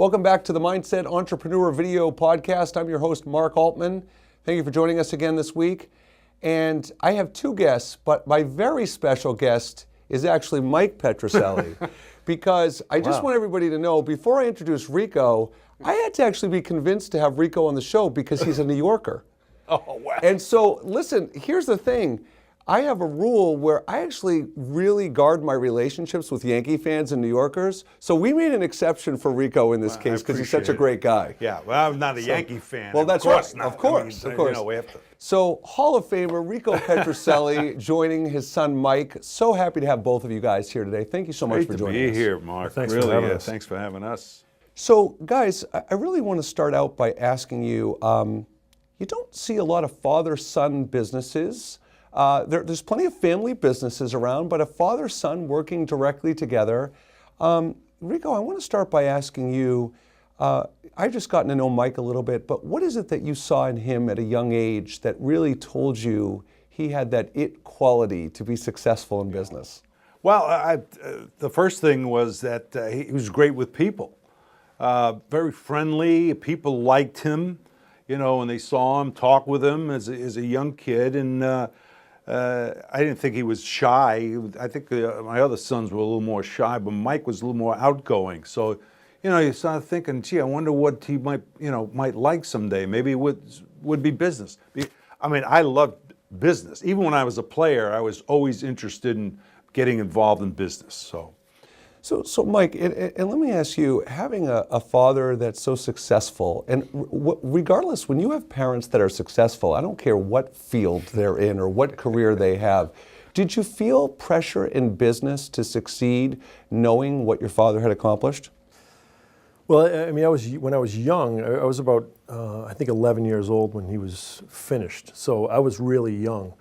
Welcome back to the Mindset Entrepreneur Video Podcast. I'm your host, Mark Altman. Thank you for joining us again this week. And I have two guests, but my very special guest is actually Mike Petrocelli. Because I just want everybody to know, before I introduce Rico, I had to actually be convinced to have Rico on the show because he's a New Yorker. Oh, wow. And so, listen, here's the thing. I have a rule where I actually really guard my relationships with Yankee fans and New Yorkers. So we made an exception for Rico in this case because he's such a great guy. Yeah, well, I'm not a Yankee fan. Well, that's right. Not. Of course, of course. You know, we have to. So Hall of Famer Rico Petrocelli joining his son Mike. So happy to have both of you guys here today. Thank you so much for joining us. Great to be here, Mark. Thanks really, for having us. Thanks for having us. So guys, I really want to start out by asking you, you don't see a lot of father-son businesses. There's plenty of family businesses around, but a father-son working directly together. Rico, I want to start by asking you, I've just gotten to know Mike a little bit, but what is it that you saw in him at a young age that really told you he had that it quality to be successful in business? Well, the first thing was that he was great with people. Very friendly. People liked him, you know, when they saw him, talk with him as a young kid. And I didn't think he was shy. I think my other sons were a little more shy, but Mike was a little more outgoing. So, you know, you started thinking, gee, I wonder what he might like someday. Maybe it would be business. I mean, I loved business. Even when I was a player, I was always interested in getting involved in business. So Mike, and let me ask you, having a father that's so successful, and regardless, when you have parents that are successful, I don't care what field they're in or what career they have, did you feel pressure in business to succeed knowing what your father had accomplished? Well, I mean, when I was young, I was about, I think 11 years old when he was finished. So I was really young.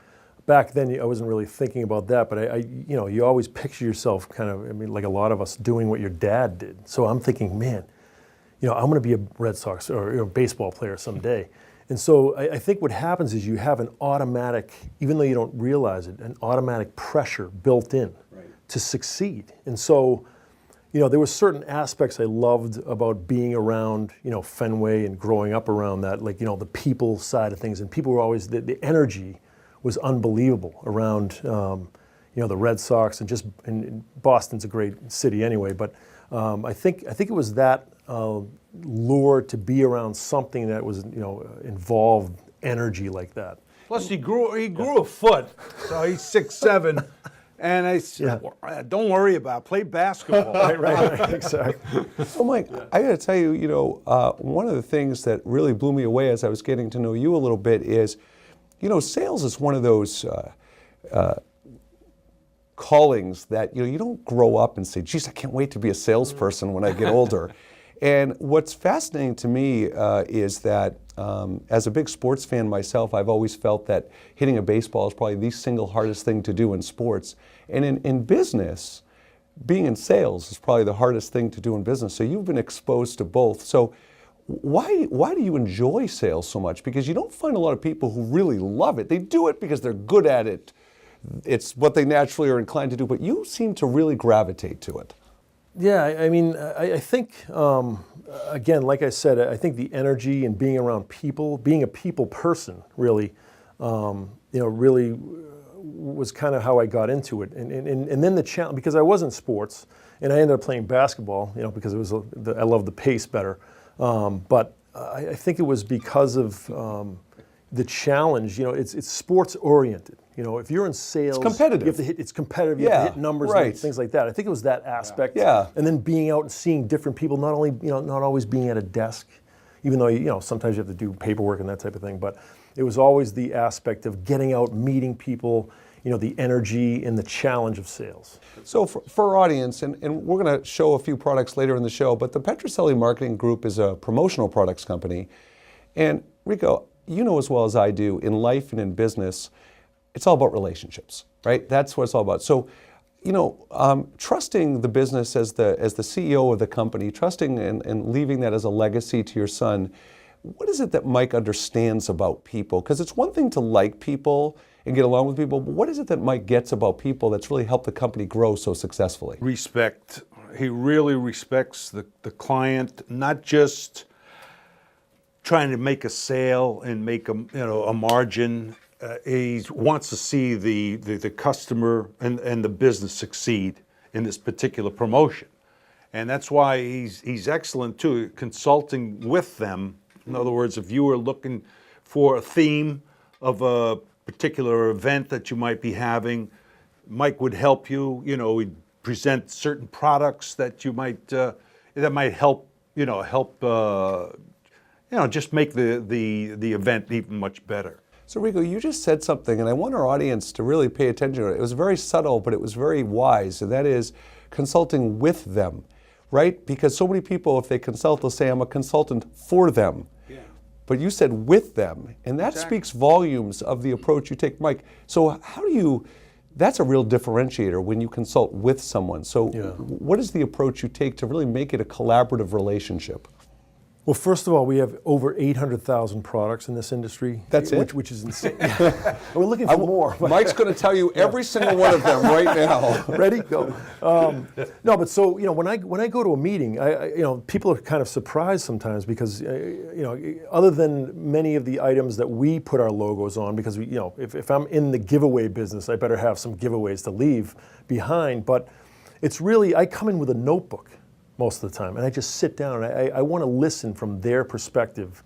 Back then, I wasn't really thinking about that, but you know, you always picture yourself kind of, I mean, like a lot of us doing what your dad did. So I'm thinking, man, you know, I'm going to be a Red Sox or baseball player someday. And so I think what happens is you have an automatic, even though you don't realize it, an automatic pressure built in to succeed. And so, you know, there were certain aspects I loved about being around, you know, Fenway and growing up around that, like, you know, the people side of things. And people were always, the energy was unbelievable around, you know, the Red Sox and Boston's a great city anyway. But I think it was that lure to be around something that was, you know, involved energy like that. Plus, he grew a foot, so he's 6'7". And I said, don't worry about it. Play basketball. right, exactly. Well, Mike, I got to tell you, you know, one of the things that really blew me away as I was getting to know you a little bit is, you know, sales is one of those callings that, you know, you don't grow up and say, geez, I can't wait to be a salesperson when I get older. And what's fascinating to me is that as a big sports fan myself, I've always felt that hitting a baseball is probably the single hardest thing to do in sports. And in business, being in sales is probably the hardest thing to do in business. So you've been exposed to both. So why do you enjoy sales so much? Because you don't find a lot of people who really love it. They do it because they're good at it. It's what they naturally are inclined to do, but you seem to really gravitate to it. Yeah, I mean, I think, again, like I said, I think the energy and being around people, being a people person, really, you know, really was kind of how I got into it. And then the challenge, because I was in sports, and I ended up playing basketball, you know, because it was I loved the pace better. But I think it was because of the challenge. You know, it's sports oriented. You know, if you're in sales, it's competitive. You have to hit. It's competitive. You have to hit numbers and things like that. I think it was that aspect. Yeah. And then being out and seeing different people, not only, you know, not always being at a desk, even though, you know, sometimes you have to do paperwork and that type of thing. But it was always the aspect of getting out, meeting people. You know, the energy and the challenge of sales. So for our audience, and we're going to show a few products later in the show, but the Petrocelli Marketing Group is a promotional products company. And Rico, you know as well as I do, in life and in business, it's all about relationships, right? That's what it's all about. So, you know, trusting the business as the CEO of the company, trusting and leaving that as a legacy to your son, what is it that Mike understands about people? Because it's one thing to like people and get along with people, but what is it that Mike gets about people that's really helped the company grow so successfully? Respect, He really respects the client, not just trying to make a sale and make a margin. He wants to see the customer and the business succeed in this particular promotion. And that's why he's excellent too, consulting with them. In other words, if you were looking for a theme of a particular event that you might be having, Mike would help you. He'd present certain products that you might that might help just make the event even much better. So Rico, you just said something, and I want our audience to really pay attention to it. It was very subtle, but it was very wise, and that is consulting with them, right? Because so many people, if they consult, they'll say, I'm a consultant for them. Yeah. But you said with them, and that speaks volumes of the approach you take. Mike, so how do you, that's a real differentiator when you consult with someone. So what is the approach you take to really make it a collaborative relationship? Well, first of all, we have over 800,000 products in this industry. That's it? Which is insane. We're looking for more. Mike's going to tell you every single one of them right now. Ready? Go. No, but so, when I go to a meeting, people are kind of surprised sometimes because, other than many of the items that we put our logos on, because, if I'm in the giveaway business, I better have some giveaways to leave behind. But it's really, I come in with a notebook most of the time, and I just sit down and I want to listen from their perspective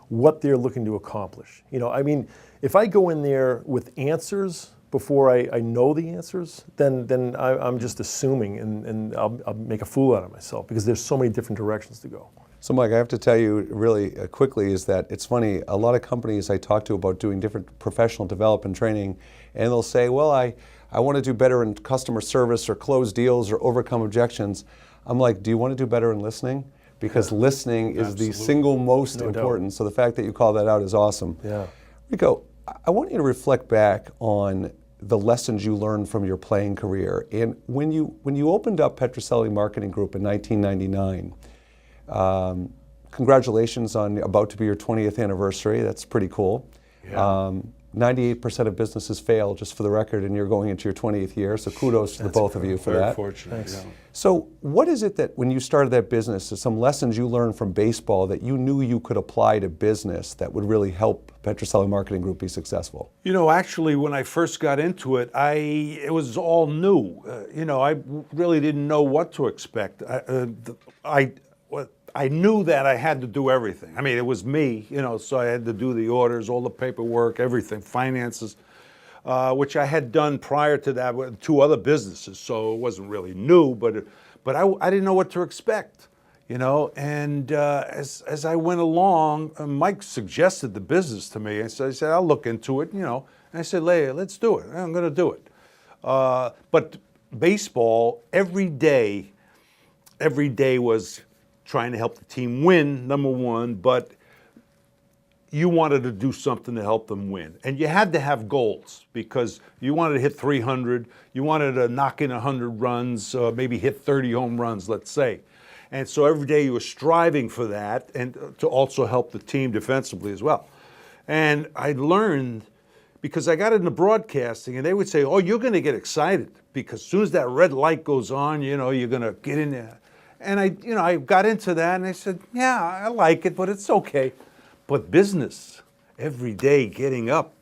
what they're looking to accomplish. If I go in there with answers before I know the answers, then I'm just assuming, and I'll make a fool out of myself because there's so many different directions to go. So Mike, I have to tell you really quickly is that it's funny, a lot of companies I talk to about doing different professional development training, and they'll say, well, I want to do better in customer service or close deals or overcome objections. I'm like, do you want to do better in listening? Because listening is the single most important. Doubt. So the fact that you call that out is awesome. Yeah. Rico, I want you to reflect back on the lessons you learned from your playing career. And when you opened up Petrocelli Marketing Group in 1999, congratulations on about to be your 20th anniversary. That's pretty cool. Yeah. 98% of businesses fail, just for the record, and you're going into your 20th year, so kudos to the both of you for that. Very fortunate. Yeah. So what is it that when you started that business, some lessons you learned from baseball that you knew you could apply to business that would really help Petrocelli Marketing Group be successful? Actually, when I first got into it, it was all new. I really didn't know what to expect. I knew that I had to do everything. I mean, it was me, so I had to do the orders, all the paperwork, everything, finances, which I had done prior to that with 2 other businesses. So it wasn't really new, but I didn't know what to expect, And as I went along, Mike suggested the business to me. So I said, I'll look into it, And I said, let's do it. I'm going to do it. But baseball, every day was trying to help the team win, number one, but you wanted to do something to help them win. And you had to have goals because you wanted to hit 300, you wanted to knock in 100 runs, maybe hit 30 home runs, let's say. And so every day you were striving for that and to also help the team defensively as well. And I learned, because I got into broadcasting and they would say, oh, you're going to get excited because as soon as that red light goes on, you're going to get in there. And I got into that and I said, yeah, I like it, but it's okay. But business, every day getting up,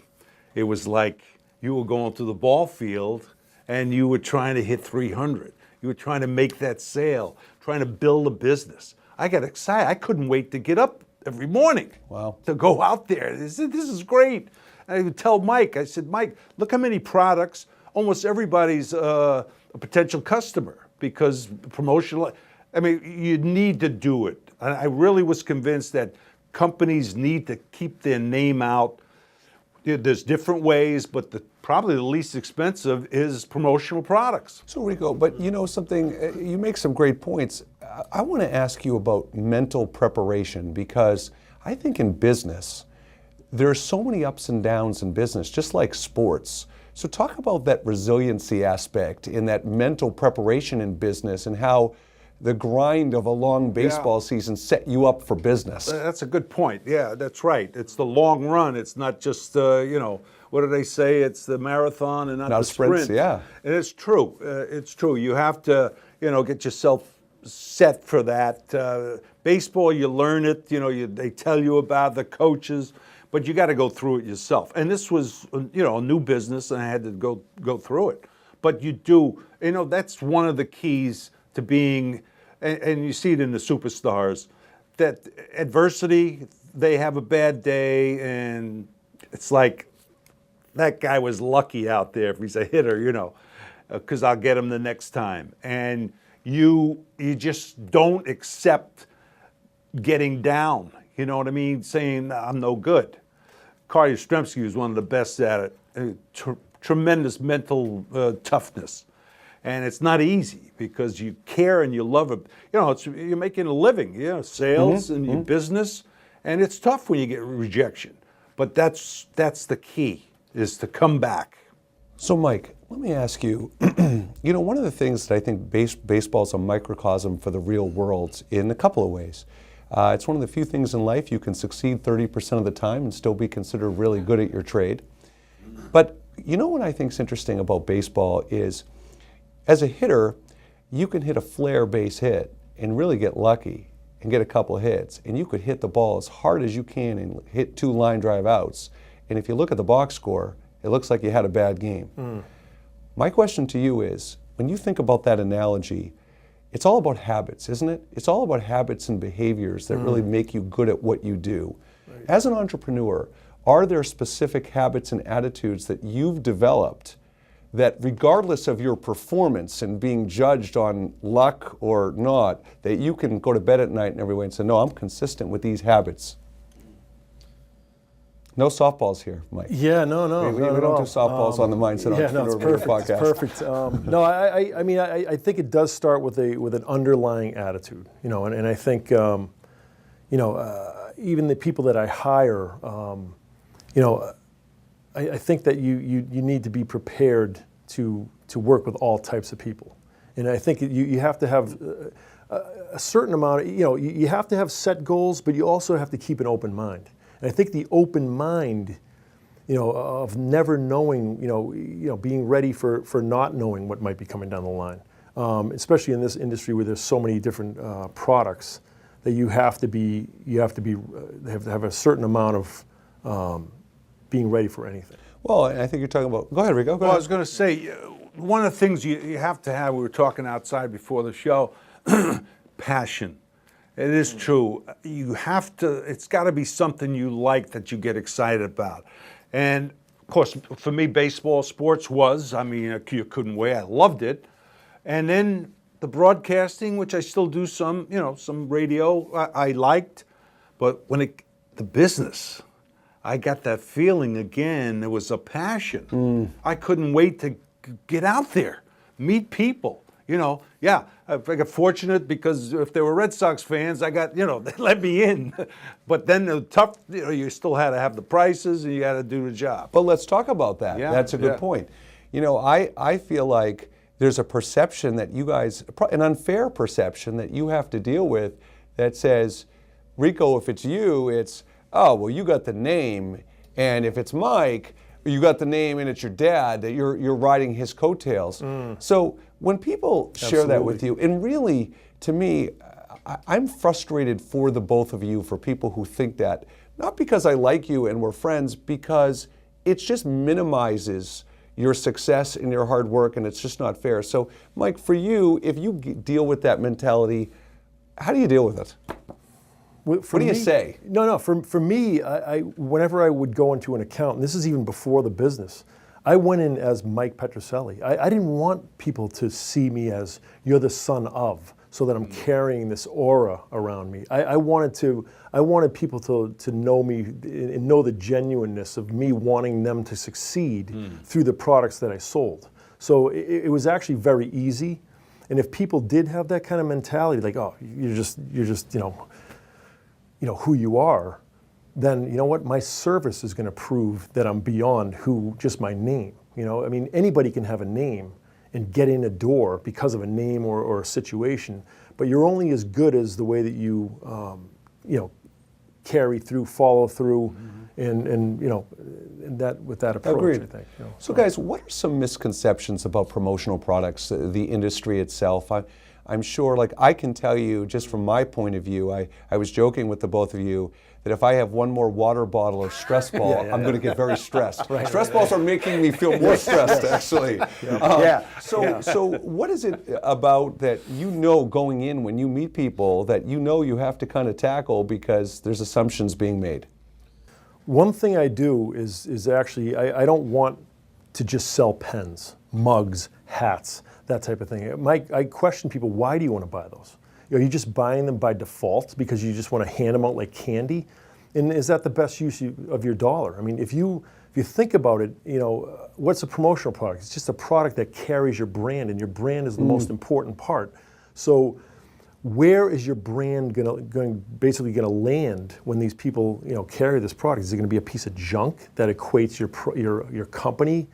it was like you were going to the ball field and you were trying to hit 300. You were trying to make that sale, trying to build a business. I got excited. I couldn't wait to get up every morning. Wow. To go out there. This is great. And I would tell Mike, I said, Mike, look how many products, almost everybody's a potential customer because promotional. I mean, you need to do it. I really was convinced that companies need to keep their name out. There's different ways, but probably the least expensive is promotional products. So Rico, but something, you make some great points. I want to ask you about mental preparation because I think in business, there are so many ups and downs in business, just like sports. So talk about that resiliency aspect in that mental preparation in business and how the grind of a long baseball season set you up for business. That's a good point. Yeah, that's right. It's the long run. It's not just, what do they say? It's the marathon and not the sprint. Yeah. And it's true. It's true. You have to, get yourself set for that. Baseball, you learn it, they tell you about the coaches, but you got to go through it yourself. And this was, a new business, and I had to go through it. But you do, that's one of the keys to being, and you see it in the superstars, that adversity, they have a bad day, and it's like, that guy was lucky out there if he's a hitter, because I'll get him the next time. And you just don't accept getting down, you know what I mean? Saying, I'm no good. Carl Yastrzemski was one of the best at it. Tremendous mental toughness. And it's not easy because you care and you love it. You're making a living, sales and your business. And it's tough when you get rejection. But that's the key, is to come back. So Mike, let me ask you, one of the things that I think baseball is a microcosm for the real world in a couple of ways. It's one of the few things in life you can succeed 30% of the time and still be considered really good at your trade. But what I think is interesting about baseball is, as a hitter, you can hit a flare base hit and really get lucky and get a couple of hits. And you could hit the ball as hard as you can and hit 2 line drive outs. And if you look at the box score, it looks like you had a bad game. My question to you is, when you think about that analogy, it's all about habits, isn't it? It's all about habits and behaviors that really make you good at what you do. Right. As an entrepreneur, are there specific habits and attitudes that you've developed that, regardless of your performance and being judged on luck or not, that you can go to bed at night and every way and say, no, I'm consistent with these habits? No softballs here, Mike. Yeah, no, we don't do softballs on the Mindset Entrepreneur podcast. It's perfect. No, I mean, I think it does start with an underlying attitude, and I think, even the people that I hire, I think that you need to be prepared to work with all types of people, and I think you have to have a certain amount of, you have to have set goals, but you also have to keep an open mind. And I think the open mind, of never knowing, being ready for not knowing what might be coming down the line, especially in this industry where there's so many different products, that you have to have a certain amount of being ready for anything. Well, and I think you're talking about. Go ahead, Rico. Go ahead. I was going to say, one of the things you have to have. We were talking outside before the show, passion. It is true. You have to, it's got to be something you like, that you get excited about. And of course, for me, baseball, sports was, you couldn't wait. I loved it. And then the broadcasting, which I still do some radio I liked. But the business, I got that feeling again. There was a passion. I couldn't wait to get out there, meet people. I got fortunate because if they were Red Sox fans, I got, they let me in. But then the tough, you still had to have the prices and you had to do the job. But let's talk about that. Yeah, that's a good point. I feel like there's a perception that you guys, an unfair perception that you have to deal with that says, Rico, if it's you, it's, oh, well, you got the name. And if it's Mike, you got the name and it's your dad, that you're riding his coattails. So when people share that with you, and really, to me, I'm frustrated for the both of you, for people who think that, not because I like you and we're friends, because it just minimizes your success and your hard work, and it's just not fair. So, Mike, for you, if you deal with that mentality, how do you deal with it? What do you say? No. For me, I whenever I would go into an account, and this is even before the business, I went in as Mike Petrocelli. I didn't want people to see me as, you're the son of, so that I'm carrying this aura around me. I wanted people to know me and know the genuineness of me wanting them to succeed through the products that I sold. So it was actually very easy. And if people did have that kind of mentality, like, oh, you're just who you are, then you know what? My service is going to prove that I'm beyond just my name. Anybody can have a name and get in a door because of a name or a situation, but you're only as good as the way that you carry through, follow through, and that with that approach. Agreed. I think. So guys, what are some misconceptions about promotional products, the industry itself? I'm sure, like I can tell you just from my point of view, I was joking with the both of you that if I have one more water bottle of stress ball, I'm going to get very stressed. Stress balls are making me feel more stressed, actually. So what is it about that you know going in when you meet people that you know you have to kind of tackle because there's assumptions being made? One thing I do is actually, I don't want to just sell pens, mugs, hats, that type of thing. I question people, why do you want to buy those? Are you just buying them by default because you just want to hand them out like candy? And is that the best use of your dollar? I mean, if you think about it, what's a promotional product? It's just a product that carries your brand, and your brand is the most important part. So where is your brand basically going to land when these people carry this product? Is it going to be a piece of junk that equates your company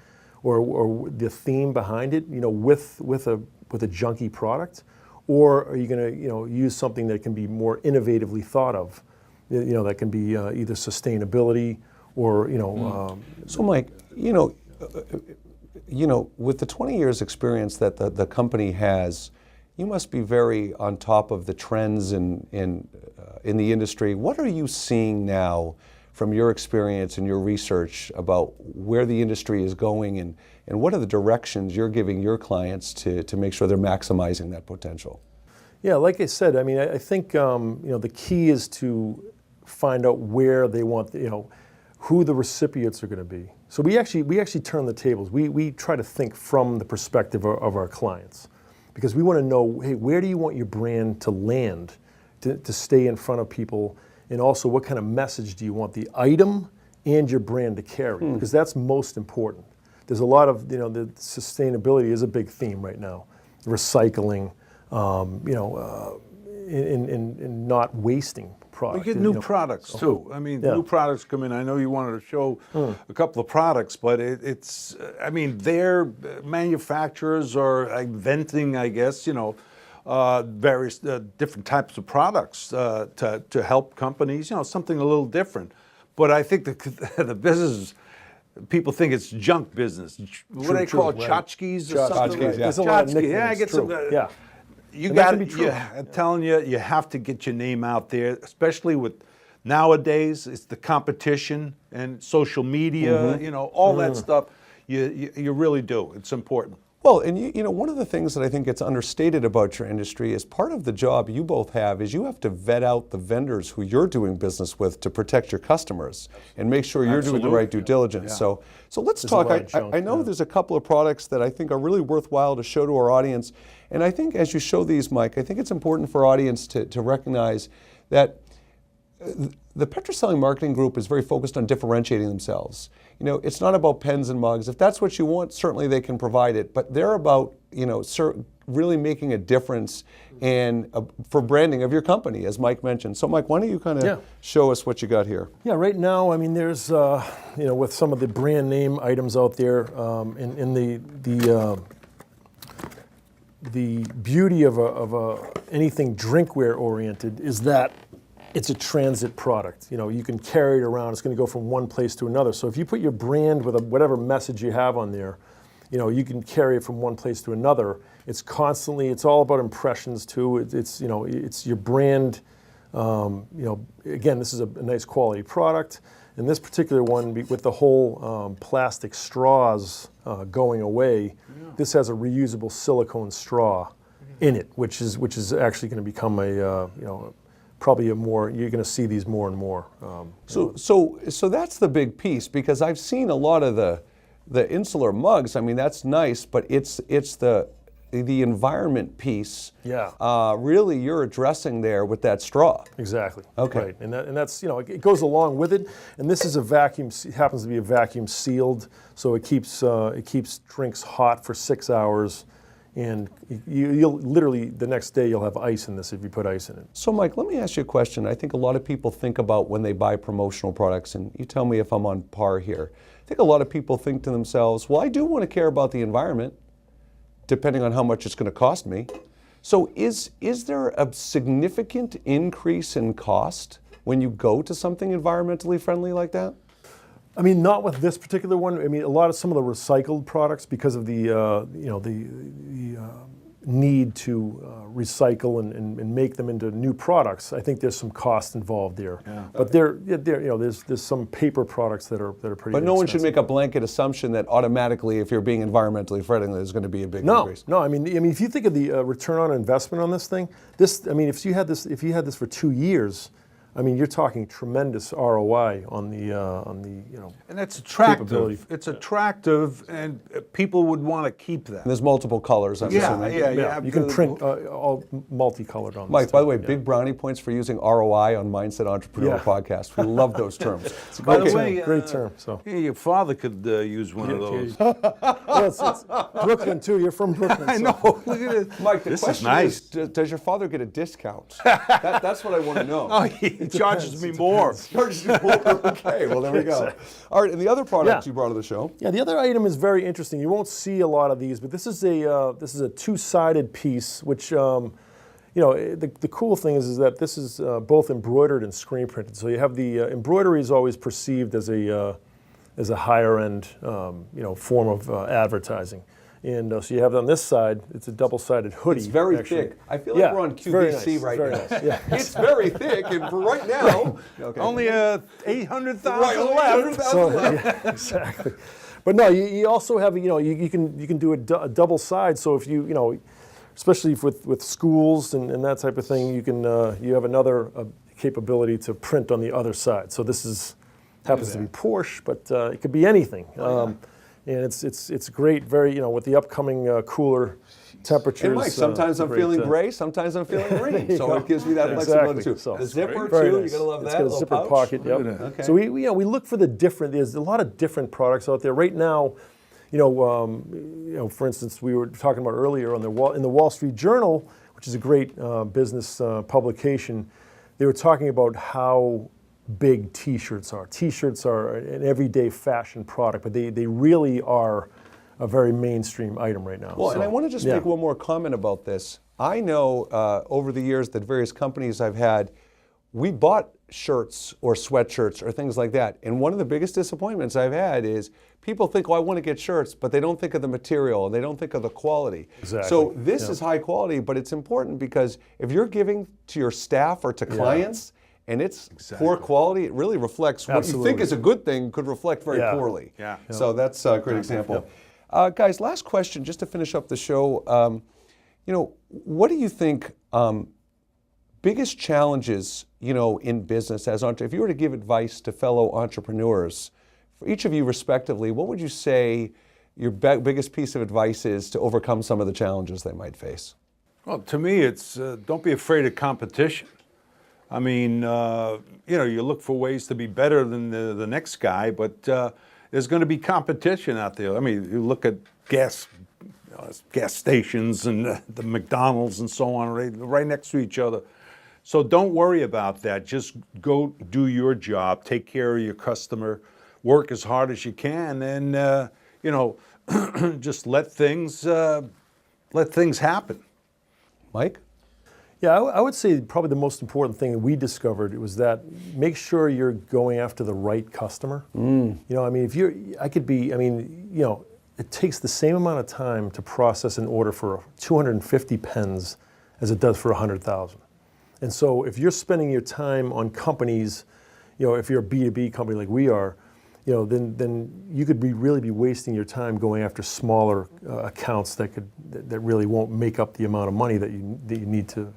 or the theme behind it with a junky product? Or are you going to use something that can be more innovatively thought of, that can be either sustainability or So Mike, with the 20 years experience that the company has, you must be very on top of the trends in the industry. What are you seeing now from your experience and your research about where the industry is going, and what are the directions you're giving your clients to make sure they're maximizing that potential? Yeah, like I said, I mean, I think the key is to find out where they want, who the recipients are going to be. So we actually turn the tables. We try to think from the perspective of our clients, because we want to know, hey, where do you want your brand to land, to stay in front of people, and also what kind of message do you want the item and your brand to carry, because that's most important. There's a lot of, the sustainability is a big theme right now, recycling, in not wasting product. We get new products too. I mean, new products come in. I know you wanted to show a couple of products, but their manufacturers are inventing, I guess, various different types of products to help companies, something a little different. But I think the business, people think it's junk business. What do they call it? Tchotchkes or something? Tchotchkes, yeah. There's a lot of Tchotchke. nicknames, Yeah, I get true. some. Yeah. You And got that to can be true. I'm telling you, you have to get your name out there, especially with nowadays. It's the competition and social media, all that stuff. You really do. It's important. Well, and one of the things that I think gets understated about your industry is part of the job you both have is you have to vet out the vendors who you're doing business with to protect your customers and make sure you're doing the right due diligence. Yeah. So let's There's talk. a lot of junk, I know there's a couple of products that I think are really worthwhile to show to our audience, and I think as you show these, Mike, I think it's important for our audience to recognize that the Petrocelli marketing group is very focused on differentiating themselves. It's not about pens and mugs. If that's what you want, certainly they can provide it. But they're about, really making a difference and for branding of your company, as Mike mentioned. So, Mike, why don't you kind of show us what you got here? Yeah, right now, I mean, there's, with some of the brand name items out there, in the beauty of anything drinkware oriented is that it's a transit product. You can carry it around. It's going to go from one place to another. So if you put your brand with whatever message you have on there, you can carry it from one place to another. It's all about impressions too. It's your brand. Again, this is a nice quality product. And this particular one, with the whole plastic straws going away, this has a reusable silicone straw in it, which is actually going to become probably you're going to see these more and more. So that's the big piece, because I've seen a lot of the insular mugs. I mean, that's nice, but it's the environment piece. Yeah. Really, you're addressing there with that straw. Exactly. Okay. Right. And that's it goes along with it. And this is happens to be a vacuum sealed, so it keeps drinks hot for 6 hours. And you'll literally, the next day, you'll have ice in this if you put ice in it. So, Mike, let me ask you a question. I think a lot of people think about when they buy promotional products, and you tell me if I'm on par here. I think a lot of people think to themselves, well, I do want to care about the environment, depending on how much it's going to cost me. So is there a significant increase in cost when you go to something environmentally friendly like that? I mean, not with this particular one. I mean, some of the recycled products, because of the need to recycle and make them into new products, I think there's some cost involved there. But there's some paper products that are pretty. But no one should expensive. make a blanket assumption that automatically, if you're being environmentally friendly, there's going to be a big increase. No. I mean, if you think of the return on investment on this thing, if you had this for 2 years, I mean, you're talking tremendous ROI on the And that's attractive. capability. It's attractive, and people would want to keep that. And there's multiple colors, I'm assuming. Yeah. You can print all multicolored on this. Mike, by the thing. way, big brownie points for using ROI on Mindset Entrepreneurial Yeah. Podcast. We love those terms. It's a By great the way, term. Great term. So. Yeah, your father could use one of those. Well, it's Brooklyn too. You're from Brooklyn. I so. know. Look at it. Mike, the This is question nice. does your father get a discount? That's what I want to know. Oh, he charges me more. Charges you more. Okay, well, there we go. All right, and the other product you brought to the show. Yeah, the other item is very interesting. You won't see a lot of these, but this is a two-sided piece, which the cool thing is that this is both embroidered and screen printed. So you have the embroidery is always perceived as a higher end form of advertising. And so you have it on this side, it's a double-sided hoodie. It's very actually. thick. I feel like we're on it's very QVC nice, right very now. nice, yeah. It's very thick, and for right now, okay. Only 800,000 Right, only left. 800,000 So, left. yeah, exactly. But no, you also have you can do a double side. So if you especially with schools and that type of thing, you have another capability to print on the other side. So this happens to be Porsche, but it could be anything. And it's great. Very with the upcoming cooler temperatures. And Mike, sometimes I'm feeling gray, sometimes I'm feeling green. So it gives me that flexibility too. So, the zipper very too, nice. you're gonna love It's that. got a little zipper pouch. pocket. Yep. Okay. So we look for the different. There's a lot of different products out there right now. For instance, we were talking about earlier in the Wall Street Journal, which is a great business publication. They were talking about how big T-shirts are. T-shirts are an everyday fashion product, but they really are a very mainstream item right now. Well, and I want to just yeah. make one more comment about this. I know over the years that various companies I've had, we bought shirts or sweatshirts or things like that. And one of the biggest disappointments I've had is people think, oh, I want to get shirts, but they don't think of the material and they don't think of the quality. Exactly. So this is high quality, but it's important because if you're giving to your staff or to clients, and it's poor quality, it really reflects what you think is a good thing could reflect very poorly. Yeah. So that's a great example. Guys, last question, just to finish up the show. What do you think biggest challenges, in business if you were to give advice to fellow entrepreneurs, for each of you respectively, what would you say your biggest piece of advice is to overcome some of the challenges they might face? Well, to me, it's don't be afraid of competition. I mean, you look for ways to be better than the next guy, but there's going to be competition out there. I mean, you look at gas stations and the McDonald's and so on, right next to each other. So don't worry about that. Just go do your job, take care of your customer, work as hard as you can, and just let things happen. Mike? Yeah, I would say probably the most important thing that we discovered was that make sure you're going after the right customer. It takes the same amount of time to process an order for 250 pens as it does for 100,000. And so if you're spending your time on companies, if you're a B2B company like we are, then you could really be wasting your time going after smaller accounts that really won't make up the amount of money that you need to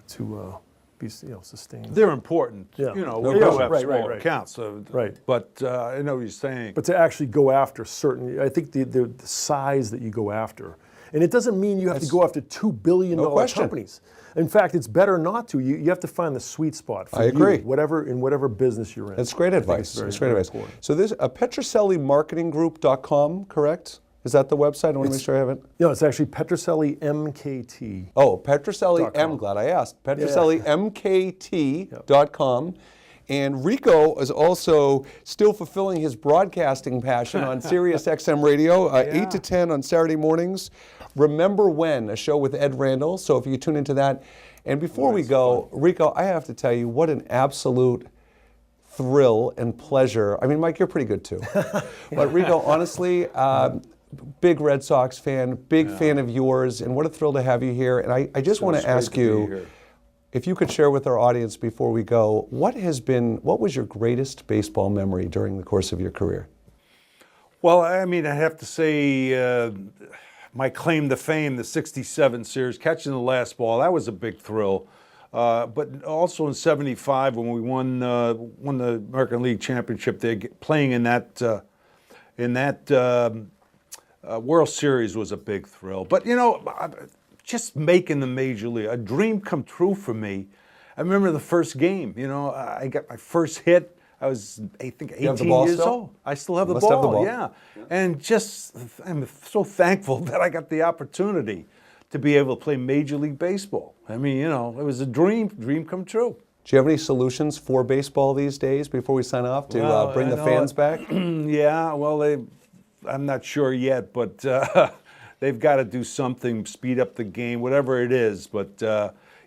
be sustained. They're important. Yeah. We No do question. have Right, small right. accounts. So, Right. But I know what you're saying. But to actually go after I think the size that you go after, and it doesn't mean you have to go after $2 billion question. companies. In fact, it's better not to. You have to find the sweet spot for I agree. you, whatever business you're in. That's great advice. Very, That's great very advice. important. So this PetrocelliMarketingGroup.com, correct? Is that the website? I want to make sure I have it. No, it's actually Petrocelli MKT. Oh, Petrocelli .com. I'm glad I asked. PetrocelliMKT.com. And Rico is also still fulfilling his broadcasting passion on Sirius XM Radio, 8 to 10 on Saturday mornings. Remember When, a show with Ed Randall. So if you tune into that. And before we go, Rico, I have to tell you what an absolute thrill and pleasure. I mean, Mike, you're pretty good too. But Rico, honestly, big Red Sox fan, big fan of yours, and what a thrill to have you here. And I just want to ask you, if you could share with our audience before we go, what was your greatest baseball memory during the course of your career? Well, I mean, I have to say my claim to fame, the '67 series, catching the last ball, that was a big thrill. But also in '75 when we won the American League Championship, playing in that World Series was a big thrill. But just making the major league, a dream come true for me. I remember the first game. I got my first hit. I was, I think, 18 years old. I still have the ball, yeah. And I'm so thankful that I got the opportunity to be able to play Major League Baseball. I mean, it was a dream come true. Do you have any solutions for baseball these days before we sign off to bring the fans back? Yeah, well, I'm not sure yet, but they've got to do something, speed up the game, whatever it is. But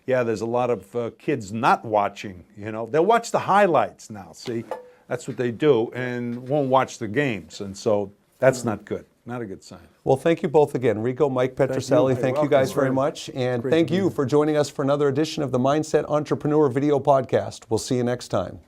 yeah, there's a lot of kids not watching, They'll watch the highlights now, see? That's what they do, and won't watch the games. And so that's not good, not a good sign. Well, thank you both again. Rico, Mike Petrocelli, thank you guys very much. And thank you for joining us for another edition of the Mindset Entrepreneur Video Podcast. We'll see you next time.